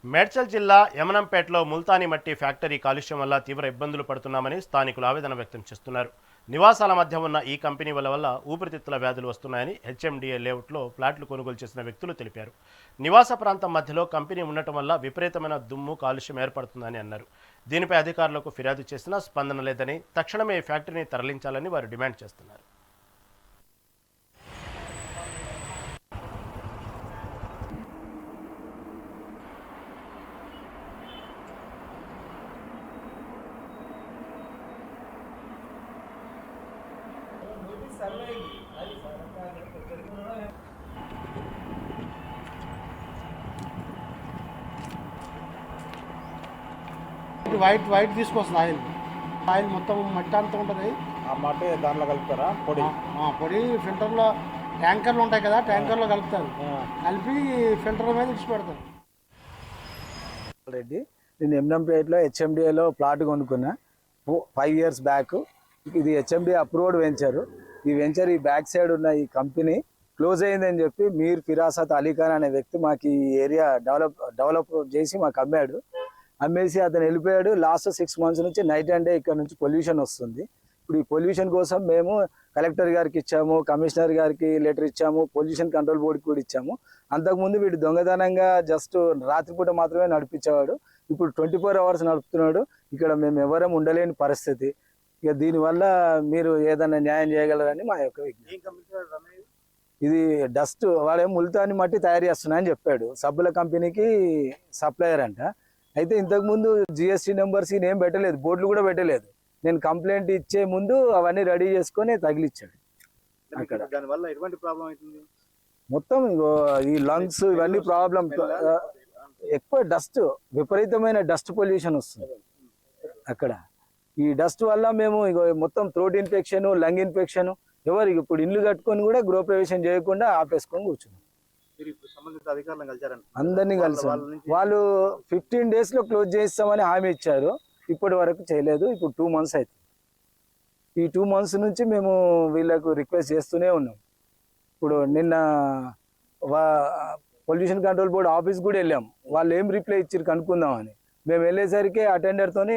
మేడ్చల్ జిల్లా యమనంపేటలో ముల్తానీ మట్టి ఫ్యాక్టరీ కాలుష్యం వల్ల తీవ్ర ఇబ్బందులు పడుతున్నామని స్థానికులు ఆవేదన వ్యక్తం చేస్తున్నారు. నివాసాల మధ్య ఉన్న ఈ కంపెనీ వల్ల ఊపిరితిత్తుల వ్యాధులు వస్తున్నాయని హెచ్ఎండిఏ లేఅవుట్లో ఫ్లాట్లు కొనుగోలు చేసిన వ్యక్తులు తెలిపారు. నివాస ప్రాంతం మధ్యలో కంపెనీ ఉండటం వల్ల విపరీతమైన దుమ్ము కాలుష్యం ఏర్పడుతుందని అన్నారు. దీనిపై అధికారులకు ఫిర్యాదు చేసినా స్పందన లేదని, తక్షణమే ఈ ఫ్యాక్టరీని తరలించాలని వారు డిమాండ్ చేస్తున్నారు. వైట్ వైట్ తీసుకొస్తుంది ఆయిల్ మొత్తం మట్టి అంతా ఉంటుంది. ఆ మట్టి దాంట్లో కలుపుతారా? పొడి పొడి ఫిల్టర్లో ట్యాంకర్లు ఉంటాయి కదా, ట్యాంకర్లో కలుపుతారు. కలిపి ఫిల్టర్ మీద ఇచ్చి పెడతారు. రెడ్డి, నేను యమనంపేటలో హెచ్ఎండిఏలో ప్లాట్ కొనుక్కున్నా 5 years బ్యాక్. ఇది హెచ్ఎండిఏ అప్రూవ్డ్ వెంచర్. ఈ వెంచర్ ఈ బ్యాక్ సైడ్ ఉన్న ఈ కంపెనీ క్లోజ్ అయిందని చెప్పి మీర్ ఫిరాసత్ అలీఖాన్ అనే వ్యక్తి మాకు ఈ ఏరియా డెవలప్ చేసి మాకు అమ్మేసి అతను వెళ్ళిపోయాడు. లాస్ట్ 6 months నుంచి నైట్ అండ్ డే ఇక్కడ నుంచి పొల్యూషన్ వస్తుంది. ఇప్పుడు ఈ పొల్యూషన్ కోసం మేము కలెక్టర్ గారికి ఇచ్చాము, కమిషనర్ గారికి లెటర్ ఇచ్చాము, పొల్యూషన్ కంట్రోల్ బోర్డుకి కూడా ఇచ్చాము. అంతకుముందు వీడు దొంగతనంగా జస్ట్ రాత్రిపూట మాత్రమే నడిపించేవాడు. ఇప్పుడు 24 hours నడుపుతున్నాడు. ఇక్కడ మేము ఎవరం ఉండలేని పరిస్థితి. ఇక దీనివల్ల మీరు ఏదైనా న్యాయం చేయగలరని మా యొక్క విజ్ఞప్తి. ఇది డస్ట్ వాడే ముల్తాని మట్టి తయారు చేస్తున్నాయని చెప్పాడు. సబ్బుల కంపెనీకి సప్లయర్ అంట. అయితే ఇంతకుముందు జిఎస్టీ నెంబర్స్ ఏం పెట్టలేదు, బోర్డులు కూడా పెట్టలేదు. నేను కంప్లైంట్ ఇచ్చే ముందు అవన్నీ రెడీ చేసుకొని తగిలిచ్చాడు. అక్కడ దానివల్ల ఎటువంటి ప్రాబ్లం అవుతుంది? మొత్తం ఈ లంగ్స్ ఇవన్నీ ప్రాబ్లం. ఎక్కువ డస్ట్, విపరీతమైన డస్ట్ పొల్యూషన్ వస్తుంది అక్కడ. ఈ డస్ట్ వల్ల మేము మొత్తం థ్రోట్ ఇన్ఫెక్షన్, లంగ్ ఇన్ఫెక్షన్, ఎవరికి ఇప్పుడు ఇల్లు కట్టుకొని కూడా గృహప్రవేశం చేయకుండా ఆపేసుకొని కూర్చున్నాం. అందరినీ కలిసి వాళ్ళు 15 days లో క్లోజ్ చేస్తామని హామీ ఇచ్చారు. ఇప్పటి వరకు చేయలేదు. ఇప్పుడు 2 months అవుతుంది. ఈ 2 months నుంచి మేము వీళ్ళకు రిక్వెస్ట్ చేస్తూనే ఉన్నాం. ఇప్పుడు నిన్న పొల్యూషన్ కంట్రోల్ బోర్డు ఆఫీస్ కూడా వెళ్ళాం. వాళ్ళు ఏం రిప్లై ఇచ్చారు కనుక్కుందామని. మేము వెళ్ళేసరికి అటెండర్తోని